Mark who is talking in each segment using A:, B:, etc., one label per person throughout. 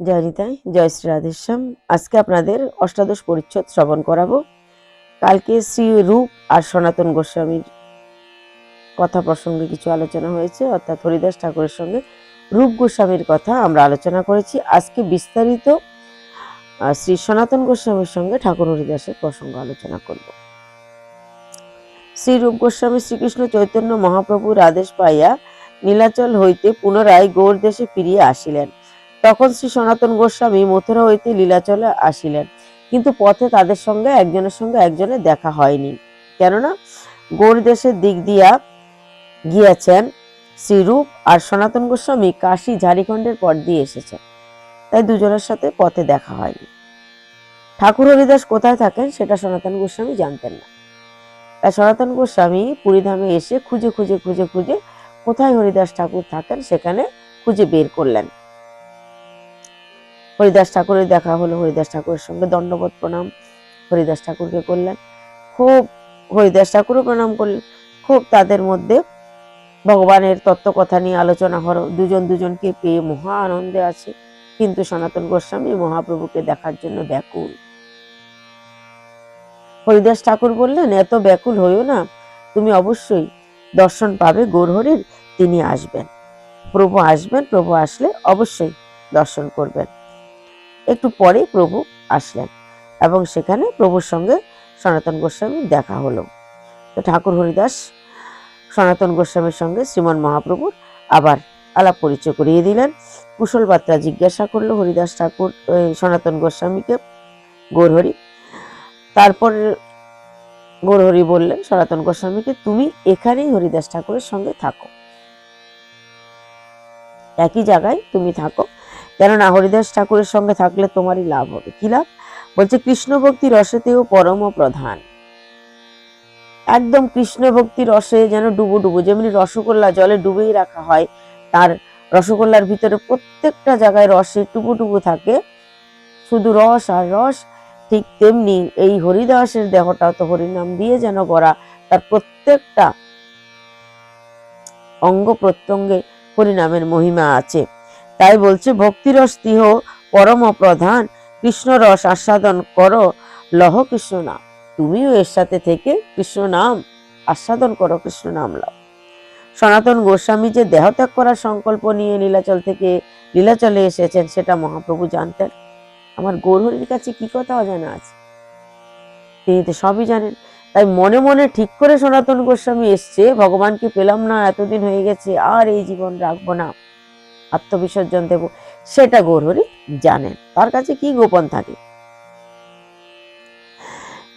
A: জয় নিতাই, জয় শ্রী রাধেশ্যাম। আজকে আপনাদের অষ্টাদশ পরিচ্ছদ শ্রবণ করাবো। কালকে শ্রী রূপ আর সনাতন গোস্বামীর কথা প্রসঙ্গে কিছু আলোচনা হয়েছে, অর্থাৎ হরিদাস ঠাকুরের সঙ্গে রূপ গোস্বামীর কথা আমরা আলোচনা করেছি। আজকে বিস্তারিত শ্রী সনাতন গোস্বামীর সঙ্গে ঠাকুর হরিদাসের প্রসঙ্গ আলোচনা করব। শ্রী রূপ গোস্বামী শ্রীকৃষ্ণ চৈতন্য মহাপ্রভুর আদেশ পাইয়া নীলাচল হইতে পুনরায় গৌড় দেশে ফিরিয়া আসিলেন। তখন শ্রী সনাতন গোস্বামী মথুরা হইতে লীলাচলে আসিলেন, কিন্তু পথে তাদের সঙ্গে একজনের দেখা হয়নি, কেননা গৌড় দেশের দিক দিয়া গিয়াছেন শ্রীরূপ, আর সনাতন গোস্বামী কাশী ঝাড়িখণ্ডের পথ দিয়ে এসেছেন, তাই দুজনের সাথে পথে দেখা হয়নি। ঠাকুর হরিদাস কোথায় থাকেন সেটা সনাতন গোস্বামী জানতেন না, তাই সনাতন গোস্বামী পুরীধামে এসে খুঁজে খুঁজে খুঁজে খুঁজে কোথায় হরিদাস ঠাকুর থাকেন সেখানে খুঁজে বের করলেন। হরিদাস ঠাকুরের দেখা হলো, হরিদাস ঠাকুরের সঙ্গে দণ্ডবত প্রণাম হরিদাস ঠাকুরকে করলেন। খুব হরিদাস ঠাকুরও প্রণাম করলেন। খুব তাদের মধ্যে ভগবানের তত্ত্ব কথা নিয়ে আলোচনা হলো। দুজন দুজনকে পেয়ে মহা আনন্দে আছে, কিন্তু সনাতন গোস্বামী মহাপ্রভুকে দেখার জন্য ব্যাকুল। হরিদাস ঠাকুর বললেন, এত ব্যাকুল হইও না, তুমি অবশ্যই দর্শন পাবে গৌরহরির, তিনি আসবেন, প্রভু আসবেন, প্রভু আসলে অবশ্যই দর্শন করবেন। একটু পরে প্রভু আসলেন এবং সেখানে প্রভুর সঙ্গে সনাতন গোস্বামীর দেখা হলো। তো ঠাকুর হরিদাস সনাতন গোস্বামীর সঙ্গে শ্রীমন মহাপ্রভুর আবার আলাপ পরিচয় করিয়ে দিলেন। কুশল বার্তা জিজ্ঞাসা করলো হরিদাস ঠাকুর সনাতন গোস্বামীকে, গৌরহরি। তারপর গৌরহরি বললেন সনাতন গোস্বামীকে, তুমি এখানেই হরিদাস ঠাকুরের সঙ্গে থাকো, একই জায়গায় তুমি থাকো, কেননা হরিদাস ঠাকুরের সঙ্গে থাকলে তোমারই লাভ হবে। কি লাভ? বলছে, কৃষ্ণ ভক্তি রসেতেও পরম প্রধান। একদম কৃষ্ণ ভক্তি রসে যেন ডুবো ডুবো, যেমনি রসগোল্লা জলে ডুবেই রাখা হয়, তার রসগোল্লার ভিতরে প্রত্যেকটা জায়গায় রসে টুবু টুবু থাকে, শুধু রস আর রস, ঠিক তেমনি এই হরিদাসের দেহটা তো হরিনাম দিয়ে যেন গড়া, তার প্রত্যেকটা অঙ্গ প্রত্যঙ্গে হরিনামের মহিমা আছে। তাই বলছে, ভক্তিরস তিহ পরম প্রধান, কৃষ্ণ রস আস্বাদন করো, লহ কৃষ্ণ নাম। তুমিও এর সাথে থেকে কৃষ্ণ নাম আস্বাদন করো, কৃষ্ণ নাম লও। সনাতন গোস্বামী যে দেহত্যাগ করার সংকল্প নিয়ে লীলাচলে এসেছেন সেটা মহাপ্রভু জানতেন। আমার গৌরহরির কাছে কি কথা অজানা আছে, তিনি তো সবই জানেন। তাই মনে মনে ঠিক করে সনাতন গোস্বামী এসছে, ভগবানকে পেলাম না, এতদিন হয়ে গেছে, আর এই জীবন রাখবো না, আত্মবিসর্জন দেব, সেটা গৌরহরি জানেন, তার কাছে কি গোপন থাকে।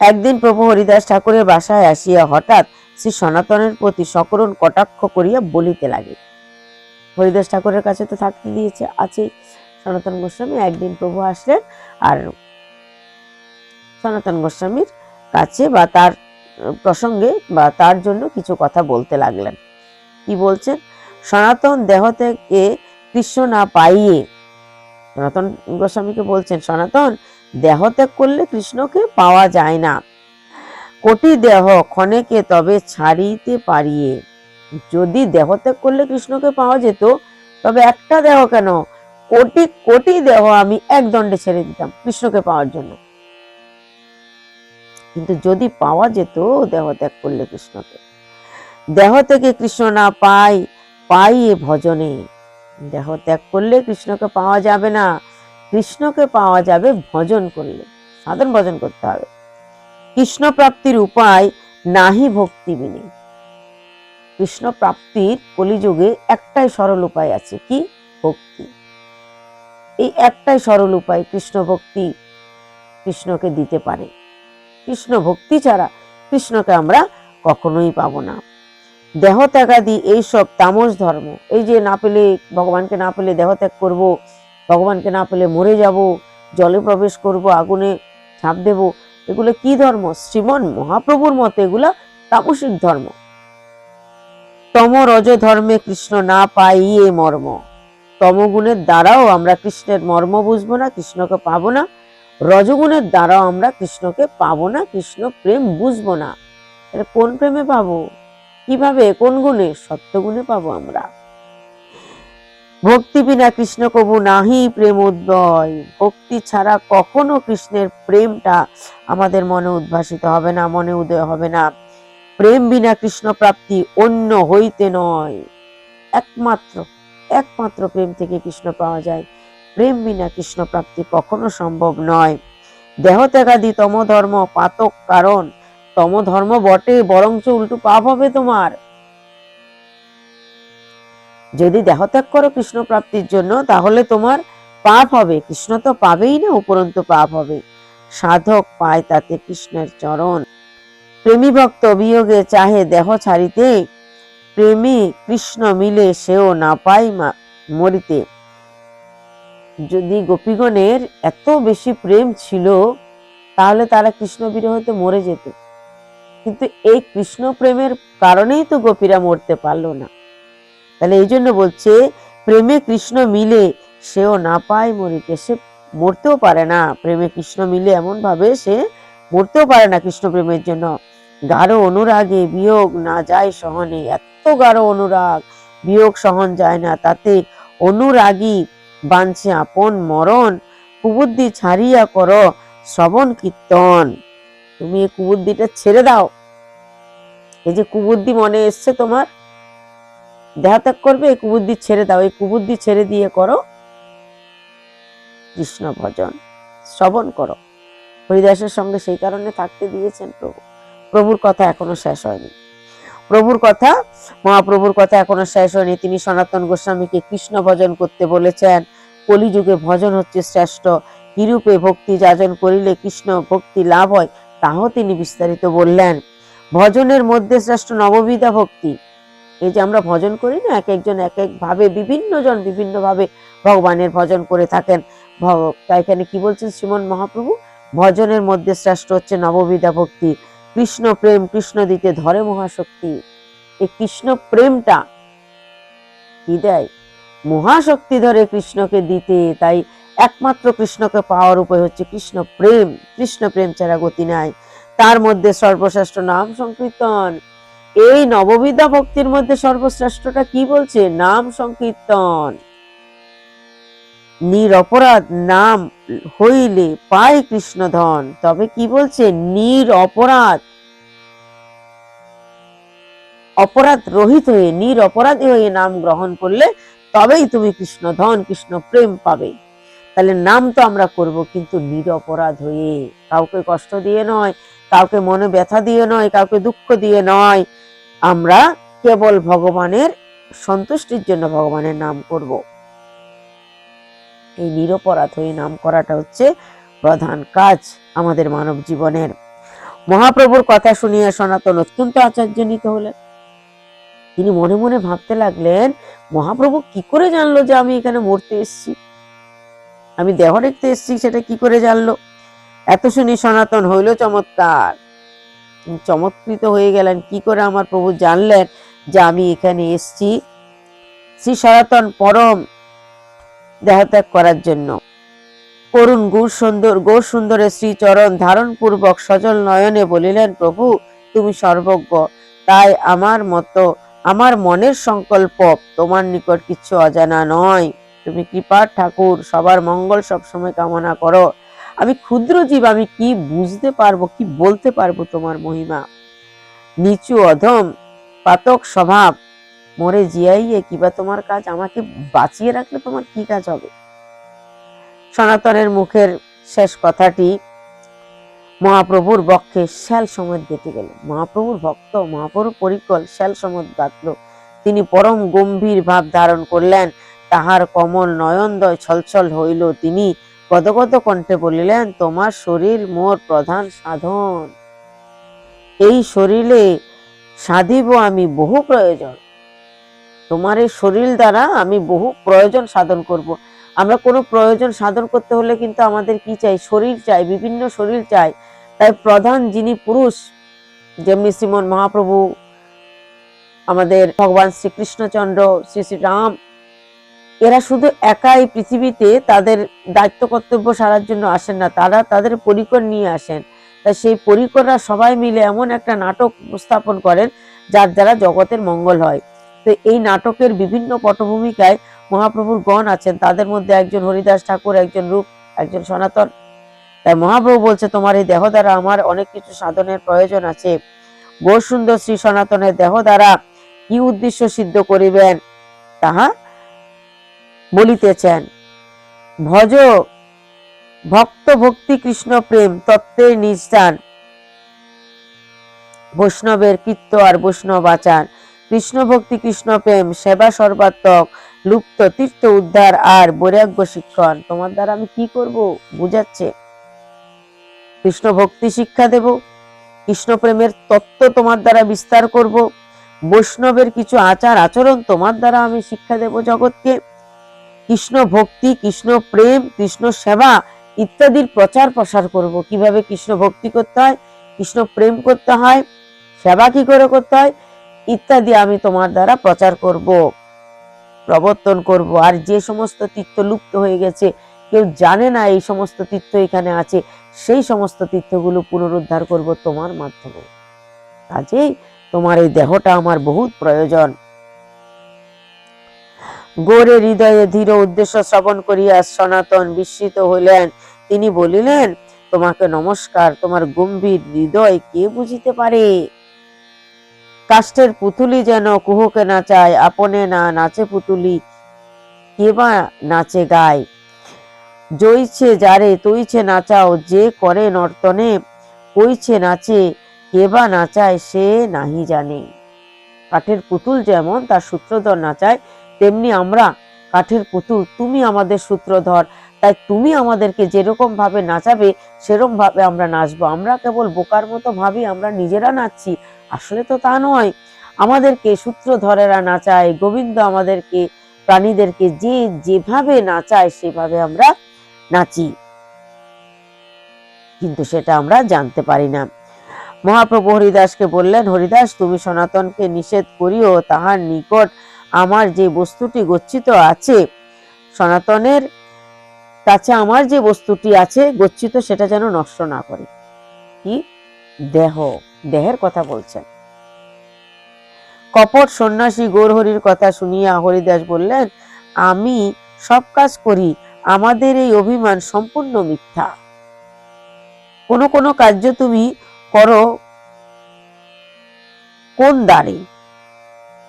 A: একদিন প্রভু হরিদাস ঠাকুরের বাসায় আসিয়া হঠাৎ শ্রী সনাতনের প্রতি সকরুণ কটাক্ষ করিয়া বলিতে লাগে। হরিদাস ঠাকুরের কাছে তো থাকতে দিয়েছে, আছে সনাতন গোস্বামী। একদিন প্রভু আসলেন আর সনাতন গোস্বামীর কাছে বা তার প্রসঙ্গে বা তার জন্য কিছু কথা বলতে লাগলেন। কি বলছেন? সনাতন দেহ থেকে কৃষ্ণ না পাইয়ে, সনাতন গোস্বামীকে বলছেন, সনাতন দেহ ত্যাগ করলে কৃষ্ণকে পাওয়া যায় না, কোটি দেহ ক্ষণেকে তবে ছাড়িতে পারিয়ে। যদি দেহ ত্যাগ করলে কৃষ্ণকে পাওয়া যেত, তবে একটা দেহ কেন, কোটি কোটি দেহ আমি এক দণ্ডে ছেড়ে দিতাম কৃষ্ণকে পাওয়ার জন্য। কিন্তু যদি পাওয়া যেত দেহ ত্যাগ করলে কৃষ্ণকে, দেহ থেকে কৃষ্ণ না পাই পাইয়ে ভজনে, দেহ ত্যাগ করলে কৃষ্ণকে পাওয়া যাবে না, কৃষ্ণকে পাওয়া যাবে ভজন করলে, সাধন ভজন করতে হবে। কৃষ্ণ প্রাপ্তির উপায় নাহি ভক্তি বিনে। কৃষ্ণ প্রাপ্তির কলিযুগে একটাই সরল উপায় আছে, কি? ভক্তি। এই একটাই সরল উপায় কৃষ্ণ ভক্তি কৃষ্ণকে দিতে পারে। কৃষ্ণ ভক্তি ছাড়া কৃষ্ণকে আমরা কখনোই পাবো না। দেহ ত্যাগাদি এইসব তামস ধর্ম, এই যে না পেলে ভগবানকে না পেলে দেহ ত্যাগ করব, ভগবানকে না পেলে মরে যাব, জলে প্রবেশ করব, আগুনে ঝাঁপ দেব, এগুলো কি ধর্ম? শ্রীমন মহাপ্রভুর মতে এগুলা তামসিক ধর্ম। তম রজ ধর্মে কৃষ্ণ না পাইয়ে মর্ম। তমগুণের দ্বারাও আমরা কৃষ্ণের মর্ম বুঝবো না, কৃষ্ণকে পাবো না। রজগুণের দ্বারাও আমরা কৃষ্ণকে পাবো না, কৃষ্ণ প্রেম বুঝবো না। কোন প্রেমে পাবো? কিভাবে? কোন গুণে? সত্যগুণে পাবো আমরা। ভক্তি বিনা কৃষ্ণ কবু নাহি প্রেম উদ্ভয়। ভক্তি ছাড়া কখনো কৃষ্ণের প্রেমটা আমাদের মনে উদ্ভাসিত হবে না, মনে উদয় হবে না। প্রেম বিনা কৃষ্ণ প্রাপ্তি অন্য হইতে নয়। একমাত্র একমাত্র প্রেম থেকে কৃষ্ণ পাওয়া যায়। প্রেম বিনা কৃষ্ণ প্রাপ্তি কখনো সম্ভব নয়। দেহ ত্যাগাদি তম ধর্ম পাতক কারণ। তম ধর্ম বটে, বরঞ্চ উল্টো পাপ হবে তোমার। যদি দেহত্যাগ করো কৃষ্ণ প্রাপ্তির জন্য, তাহলে তোমার পাপ হবে। কৃষ্ণ তো পাবেই না, উপরন্তু পাপ হবে। সাধক পায় তাতে কৃষ্ণের চরণ। প্রেমী ভক্ত বিয়োগে চাহে দেহ ছাড়িতে, প্রেমী কৃষ্ণ মিলে সেও না পায় মরিতে। যদি গোপীগণের এত বেশি প্রেম ছিল, তাহলে তারা কৃষ্ণ বিরহতে মরে যেত। কিন্তু এই কৃষ্ণ প্রেমের কারণেই তো গোপীরা মরতে পারলো না। তাহলে এই জন্য বলছে, প্রেমে কৃষ্ণ মিলে সেও না পায় মরিতে। সে মরতেও পারে না, প্রেমে কৃষ্ণ মিলে এমন ভাবে সে মরতেও পারে না কৃষ্ণ প্রেমের জন্য। গাঢ় অনুরাগে বিয়োগ না যায় সহনে। এত গাঢ় অনুরাগ, বিয়োগ সহন যায় না। তাতে অনুরাগী বাঞ্ছে আপন মরণ। কুবুদ্ধি ছাড়িয়া করো শ্রবণ কীর্তন। তুমি এই কুবুদ্ধিটা ছেড়ে দাও। এই যে কুবুদ্ধি মনে এসছে তোমার, দেহত্যাগ করবে, এই কুবুদ্ধি ছেড়ে দাও। এই কুবুদ্ধি ছেড়ে দিয়ে করো কৃষ্ণ ভজন, শ্রবণ করো। হরিদাসের সঙ্গে সেই কারণে থাকতে দিয়েছেন প্রভু। প্রভুর কথা এখনো শেষ হয়নি। প্রভুর কথা, মহাপ্রভুর কথা এখনো শেষ হয়নি। তিনি সনাতন গোস্বামীকে কৃষ্ণ ভজন করতে বলেছেন। কলিযুগে ভজন হচ্ছে শ্রেষ্ঠ। কিরূপে ভক্তি যাজন করিলে কৃষ্ণ ভক্তি লাভ হয়, তাও তিনি বিস্তারিত বললেন। ভজনের মধ্যে শ্রেষ্ঠ নববিধা ভক্তি। এই যে আমরা ভজন করি না, এক একজন এক এক ভাবে, বিভিন্ন জন বিভিন্ন ভাবে ভগবানের ভজন করে থাকেন। তাই এখানে কি বলছেন শ্রীমন মহাপ্রভু? ভজনের মধ্যে শ্রেষ্ঠ হচ্ছে নববিধা ভক্তি। কৃষ্ণ প্রেম কৃষ্ণ দিতে ধরে মহাশক্তি। এই কৃষ্ণ প্রেমটা কি দেয়? মহাশক্তি ধরে কৃষ্ণকে দিতে। তাই একমাত্র কৃষ্ণকে পাওয়ার উপায় হচ্ছে কৃষ্ণ প্রেম। কৃষ্ণ প্রেম ছাড়া গতি নাই। তার মধ্যে সর্বশ্রেষ্ঠ নাম সংকীর্তন। এই নববিধা ভক্তির মধ্যে সর্বশ্রেষ্ঠটা কি বলছে? নাম সংকীর্তন। নিরপরাধ নাম হইলে পায় কৃষ্ণ ধন। তবে কি বলছে? নিরপরাধ, অপরাধ রহিত হয়ে, নিরপরাধী হয়ে নাম গ্রহণ করলে তবেই তুমি কৃষ্ণ ধন, কৃষ্ণ প্রেম পাবে। তাহলে নাম তো আমরা করব, কিন্তু নিরপরাধ হয়ে, কাউকে কষ্ট দিয়ে নয়, কাউকে মনে ব্যথা দিয়ে নয়, কাউকে দুঃখ দিয়ে নয়। আমরা কেবল ভগবানের সন্তুষ্টির জন্য ভগবানের নাম করব। এই নিরপরাধ হয়ে নাম করাটা হচ্ছে প্রধান কাজ আমাদের মানব জীবনের। মহাপ্রভুর কথা শুনিয়া সনাতন অত্যন্ত আশ্চর্যান্বিত হলেন। তিনি মনে মনে ভাবতে লাগলেন, মহাপ্রভু কি করে জানলো যে আমি এখানে মরতে এসেছি, আমি দেহ রেখতে এসেছি, সেটা কি করে জানলো? এত শুনি সনাতন হইল চমৎকার। চমৎকৃত হয়ে গেলেন, কি করে আমার প্রভু জানলেন যে আমি এখানে এসেছি শ্রী সনাতন পরম দেহত্যাগ করার জন্য। করুণ গৌর সুন্দরের শ্রীচরণ ধারণ পূর্বক সজল নয়নে বলিলেন, প্রভু তুমি সর্বজ্ঞ, তাই আমার মনের সংকল্প তোমার নিকট কিছু অজানা নয়। তুমি কৃপার ঠাকুর, সবার মঙ্গল সবসময় কামনা করো। আমি ক্ষুদ্র জীব, আমি কি বুঝতে পারবো, কি বলতে পারবো তোমার মহিমা? নিচু অধম পাতক স্বভাব, মরে জিয়াইয়ে কিবা তোমার কাজ? আমাকে বাঁচিয়ে রাখলে তোমার কি কাজ হবে? সনাতনের মুখের শেষ কথাটি মহাপ্রভুর বক্ষে শ্যাল সমেত গেঁথে গেল। মহাপ্রভুর ভক্ত, মহাপ্রভুর পরিকল শ্যাল সমেত গাঁথল। তিনি পরম গম্ভীর ভাব ধারণ করলেন। তাহার কমল নয়নদয় ছলছল হইল। তিনি গদগদ কণ্ঠে বলিলেন, তোমার শরীর মোর প্রধান সাধন। এই শরীরে সাধিব আমি বহু প্রয়োজন। তোমার এই শরীর দ্বারা আমি বহু প্রয়োজন সাধন করব। আমরা কোনো প্রয়োজন সাধন করতে হলে কিন্তু আমাদের কি চাই? শরীর চাই, বিভিন্ন শরীর চাই। তাই প্রধান যিনি পুরুষ, যেমনি শ্রীমন মহাপ্রভু, আমাদের ভগবান শ্রীকৃষ্ণচন্দ্র, শ্রী শ্রী রাম, এরা শুধু একাই পৃথিবীতে তাদের দায়িত্ব কর্তব্য সারার জন্য আসেন না, তারা তাদের পরিকর নিয়ে আসেন। তাই সেই পরিকররা সবাই মিলে এমন একটা নাটক উপস্থাপন করেন যার দ্বারা জগতের মঙ্গল হয়। তো এই নাটকের বিভিন্ন পটভূমিকায় মহাপ্রভুর গণ আছেন, তাদের মধ্যে একজন হরিদাস ঠাকুর, একজন রূপ, একজন সনাতন। তাই মহাপ্রভু বলছে তোমার এই দেহ দ্বারা আমার অনেক কিছু সাধনের প্রয়োজন আছে। গৌরসুন্দর শ্রী সনাতনের দেহ দ্বারা কি উদ্দেশ্য সিদ্ধ করিবেন তাহা বলিতেছেন। ভজ ভক্ত ভক্তি কৃষ্ণ প্রেম তত্ত্বের নিষ্ঠান, বৈষ্ণবের কীর্ত আর বৈষ্ণব আচার, কৃষ্ণ ভক্তি কৃষ্ণ প্রেম সেবা সর্বাত্মক, লুপ্ত তীর্থ উদ্ধার আর বৈরাগ্য শিক্ষণ। তোমার দ্বারা আমি কি করব বুঝাচ্ছে। কৃষ্ণ ভক্তি শিক্ষা দেব, কৃষ্ণ প্রেমের তত্ত্ব তোমার দ্বারা বিস্তার করব, বৈষ্ণবের কিছু আচার আচরণ তোমার দ্বারা আমি শিক্ষা দেব জগৎকে, কৃষ্ণ ভক্তি কৃষ্ণ প্রেম কৃষ্ণ সেবা ইত্যাদির প্রচার প্রসার করব। কিভাবে কৃষ্ণ ভক্তি করতে হয়, কৃষ্ণ প্রেম করতে হয়, সেবা কি করে করতে হয় ইত্যাদি আমি তোমার দ্বারা প্রচার করব, প্রবর্তন করব। আর যে সমস্ত তীর্থ লুপ্ত হয়ে গেছে, কেউ জানে না এই সমস্ত তীর্থ এখানে আছে, সেই সমস্ত তীর্থগুলো পুনরুদ্ধার করব তোমার মাধ্যমে। কাজেই তোমার এই দেহটা আমার বহুত প্রয়োজন। গৌরের হৃদয়ে ধীর উদ্দেশ্য শ্রবণ করিয়া সনাতন বিস্মিত হইলেন। তিনি বলিলেন, তোমাকে নমস্কার, তোমার গম্ভীর হৃদয় কে বুঝিতে পারে? কাষ্ঠের পুতুলি যেন কুহুকে নাচায়, আপনে না নাচে পুতুলি, কে বা নাচে গায়। জইছে যারে তৈছে নাচাও, যে করে নর্তনে কইছে নাচে, কে বা নাচায় সে নাহি জানে। কাঠের পুতুল যেমন তার সূত্রধর নাচায়, তেমনি আমরা কাঠের পুতুল, তুমি আমাদের সূত্রধর। তাই তুমি আমাদেরকে যেরকম ভাবে নাচাবে সেরকম ভাবে আমরা নাচবো। আমরা কেবল বোকার মতো ভাবি আমরা নিজেরা নাচছি, আসলে তো তা নয়। আমাদেরকে সূত্রধরেরা নাচায়, গোবিন্দ আমাদেরকে প্রাণীদেরকে যে যেভাবে নাচায় সেভাবে আমরা নাচি, কিন্তু সেটা আমরা জানতে পারি না। মহাপ্রভু হরিদাসকে বললেন, হরিদাস তুমি সনাতনকে নিষেধ করিও, তাহার নিকট আমার যে বস্তুটি গচ্ছিত আছে, সনাতনের কাছে আমার যে বস্তুটি আছে গচ্ছিত, সেটা যেন নষ্ট না করে। কি? দেহ, দেহের কথা বলছেন। কপট সন্ন্যাসী গৌরহরির কথা শুনিয়া হরিদাস বললেন, আমি সব কাজ করি, আমাদের এই অভিমান সম্পূর্ণ মিথ্যা। কোন কোন কার্য তুমি করো কোন দ্বারে?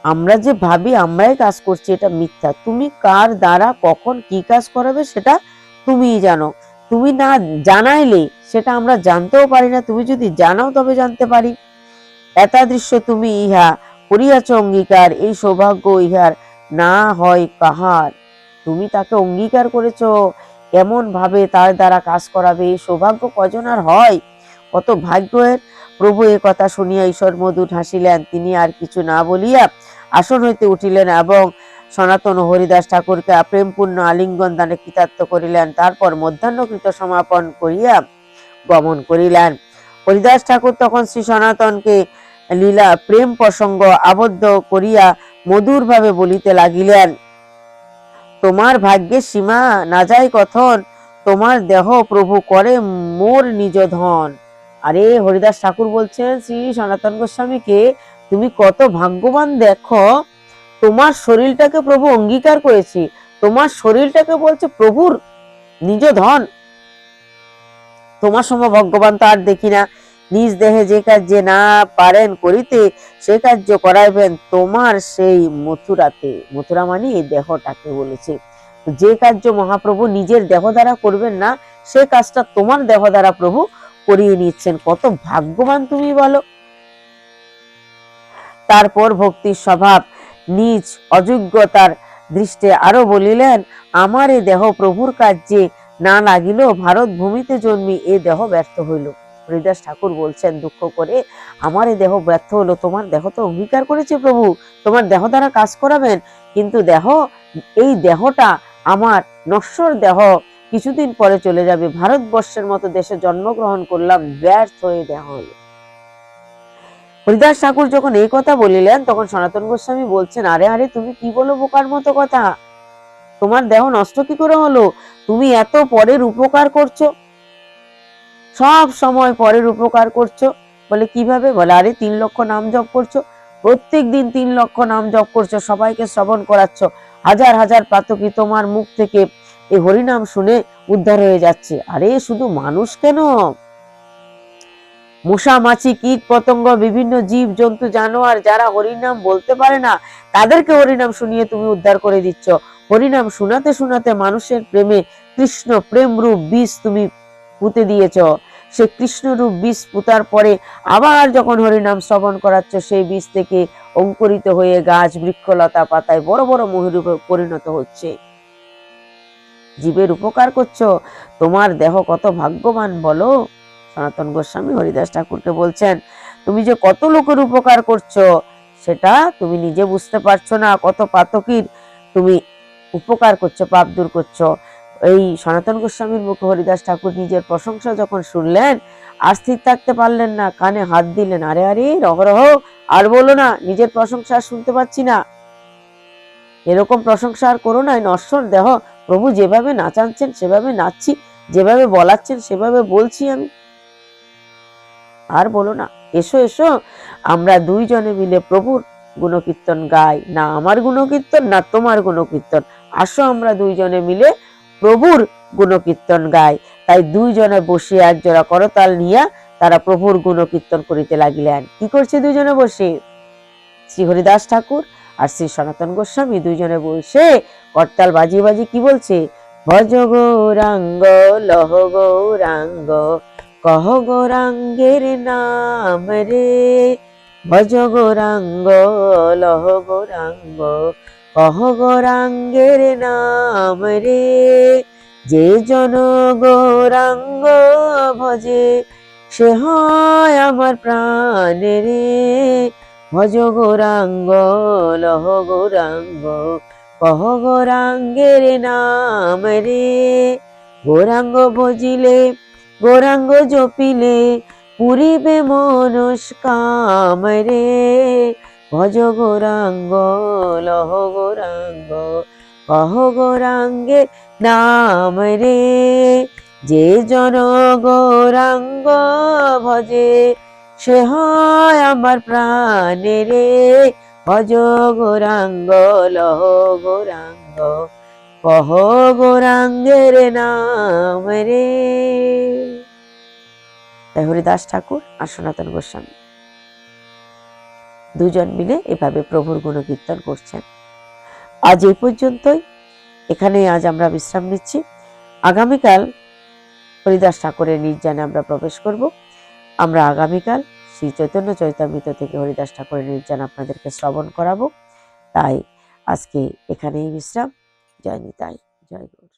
A: আমরা যে ভাবি আমরাই কাজ করছি, এটা মিথ্যা। তুমি কার দ্বারা কখন কি কাজ করাবে সেটা তুমিই জানো। তুমি না জানাইলে সেটা আমরা জানতেও পারি না, তুমি যদি জানাও তবে জানতে পারি। এতাদৃশ্য তুমি ইহা করিয়াছ অঙ্গীকার, এই সৌভাগ্য ইহার না হয় কাহার। তুমি তাকে অঙ্গীকার করেছ, কেমন ভাবে তার দ্বারা কাজ করাবে, এই সৌভাগ্য কজনার হয়, কত ভাগ্যের। প্রভু এ কথা শুনিয়া ঈশ্বর মধুর হাসিলেন। তিনি আর কিছু না বলিয়া আসন হইতে উঠিলেন এবং সনাতন হরিদাস ঠাকুরকে প্রেমপূর্ণ আলিঙ্গন দানে কৃতার্থ করিলেন। তারপর মধ্যাহ্নকৃত সমাপন করিয়া গমন করিলেন। হরিদাস ঠাকুর তখন শ্রী সনাতনকে লীলা প্রেম প্রসঙ্গ আবদ্ধ করিয়া মধুর ভাবে বলিতে লাগিলেন, তোমার ভাগ্যের সীমা না যায় কথন, তোমার দেহ প্রভু করে মোর নিজ ধন। আরে হরিদাস ঠাকুর বলছেন শ্রী সনাতন গোস্বামীকে, তুমি কত ভাগ্যবান দেখো, তোমার শরীরটাকে প্রভু অঙ্গীকার করেছে, তোমার শরীরটাকে বলছে প্রভুর নিজ ধন। তোমার সম ভগবান তো আর দেখি না। নিজ দেহে যে কার্য না পারেন করিতে, সে কার্য করাইবেন তোমার সেই মথুরাতে। মথুরা মানে এই দেহটাকে বলেছে। যে কার্য মহাপ্রভু নিজের দেহ দ্বারা করবেন না, সে কাজটা তোমার দেহ দ্বারা প্রভু করিয়ে নিচ্ছেন। কত ভাগ্যবান তুমি বলো। তারপর ভক্তির স্বভাব নিজ অযোগ্যতার দৃষ্টে আরো বলিলেন, আমার এ দেহ প্রভুর কার্যে না লাগিল, ভারত ভূমিতে জন্মি এ দেহ ব্যর্থ হইল। হরিদাস ঠাকুর বলছেন দুঃখ করে, আমার এই দেহ ব্যর্থ হলো, তোমার দেহ তো অঙ্গীকার করেছে প্রভু, তোমার দেহ দ্বারা কাজ করাবেন, কিন্তু এই দেহটা আমার নশ্বর দেহ, কিছুদিন পরে চলে যাবে। ভারতবর্ষের মতো দেশে জন্মগ্রহণ করলাম, ব্যর্থ হয়ে দেহ হলো। হরিদাস ঠাকুর যখন এই কথা বলিলেন, তখন সনাতন গোস্বামী বলছেন, আরে আরে তুমি কি বলো বোকার মতো কথা, তোমার দেহ নষ্ট কি করে হলো? তুমি এত পরের উপকার করছো, সব সময় পরের উপকার করছো। বলে কিভাবে? বলে আরে 3 লক্ষ নাম জপ করছো, প্রত্যেক দিন 3 লক্ষ নাম জপ করছো, সবাইকে শ্রবণ করাচ্ছ, হাজার হাজার পাতকী তোমার মুখ থেকে এই হরিনাম শুনে উদ্ধার হয়ে যাচ্ছে। আরে শুধু মানুষ কেন, মশা মাছি কীট পতঙ্গ বিভিন্ন জীব জন্তু জানোয়ার যারা হরিনাম বলতে পারে না তাদেরকে হরিনাম শুনিয়ে তুমি উদ্ধার করে দিচ্ছ। হরিনাম শোনাতে শোনাতে মানুষের প্রেমে কৃষ্ণ প্রেম রূপ বীজ তুমি পুঁতে দিয়েছ। সে কৃষ্ণ রূপ বীজ পুঁতার পরে আবার যখন হরিনাম শ্রবণ করাচ্ছ সেই বীজ থেকে অঙ্কুরিত হয়ে গাছ বৃক্ষলতা পাতায় বড় বড় মহিরূপে পরিণত হচ্ছে। জীবের উপকার করছো, তোমার দেহ কত ভাগ্যবান বলো। সনাতন গোস্বামী হরিদাস ঠাকুরকে বলছেন, তুমি যে কত লোকের উপকার করছো সেটা তুমি নিজে বুঝতে পারছো না, কত পাতকীর তুমি উপকার করছো, পাপ দূর করছো। এই সনাতন গোস্বামীর মুখে হরিদাস ঠাকুর নিজের প্রশংসা যখন শুনলেন আর স্থির থাকতে পারলেন না, কানে হাত দিলেন, আরে আরে রহরহ আর বলো না, নিজের প্রশংসা আর শুনতে পাচ্ছি না, এরকম প্রশংসা আর করো না। নশ্বর দেহ প্রভু যেভাবে নাচাচ্ছেন সেভাবে নাচছি, যেভাবে বলাচ্ছেন সেভাবে বলছি আমি, আর বলো না। এসো এসো আমরা দুইজনে মিলে প্রভুর গুণকীর্তন গাই, না আমার গুণকীর্তন না তোমার গুণকীর্তন, আসো আমরা দুইজনে মিলে প্রভুর গুণকীর্তন গাই। তাই দুইজনে বসে একজোড়া করতাল নিয়া তারা প্রভুর গুণকীর্তন করিতে লাগিলেন। কি করছে দুইজনে বসে? শ্রী হরিদাস ঠাকুর আর শ্রী সনাতন গোস্বামী দুইজনে বসে করতাল বাজিয়ে বাজিয়ে কি বলছে? ভজ গৌরাঙ্গ লহ গৌরাঙ্গ কহ গৌরাঙ্গের নাম রে, ভজ গৌরাঙ্গ লহ গৌরাঙ্গ কহ গৌরাঙ্গের নাম রে, যে জন গৌরাঙ্গ ভজে সে হয় আমার প্রাণ রে, ভজ গৌরাঙ্গ লহ গৌরাঙ্গ কহ গৌরাঙ্গের নাম রে, গৌরাঙ্গ ভজিলে গৌরাঙ্গ জপিলে পুরিবে মনস্কাম রে, ভজ গৌরাঙ্গ লহ গৌরাঙ্গ কহ গৌরাঙ্গের নাম রে, যে জন গৌরাঙ্গ ভজে সে হয় আমার প্রাণ রে, ভজ গৌরাঙ্গ লহ গৌরাঙ্গ কহ গৌরাঙ্গের নাম রে। তাই হরিদাস ঠাকুর আর সনাতন গোস্বামী দুজন মিলে এভাবে প্রভুর গুণকীর্তন করছেন। আজ এই পর্যন্তই, এখানে আজ আমরা বিশ্রাম নিচ্ছি। আগামীকাল হরিদাস ঠাকুরের নির্জানে আমরা প্রবেশ করব। আমরা আগামীকাল শ্রী চৈতন্য চরিতামৃত থেকে হরিদাস ঠাকুরের নির্জান আপনাদেরকে শ্রবণ করাবো। তাই আজকে এখানেই বিশ্রাম। জয় নিতাই, জয় গৌর।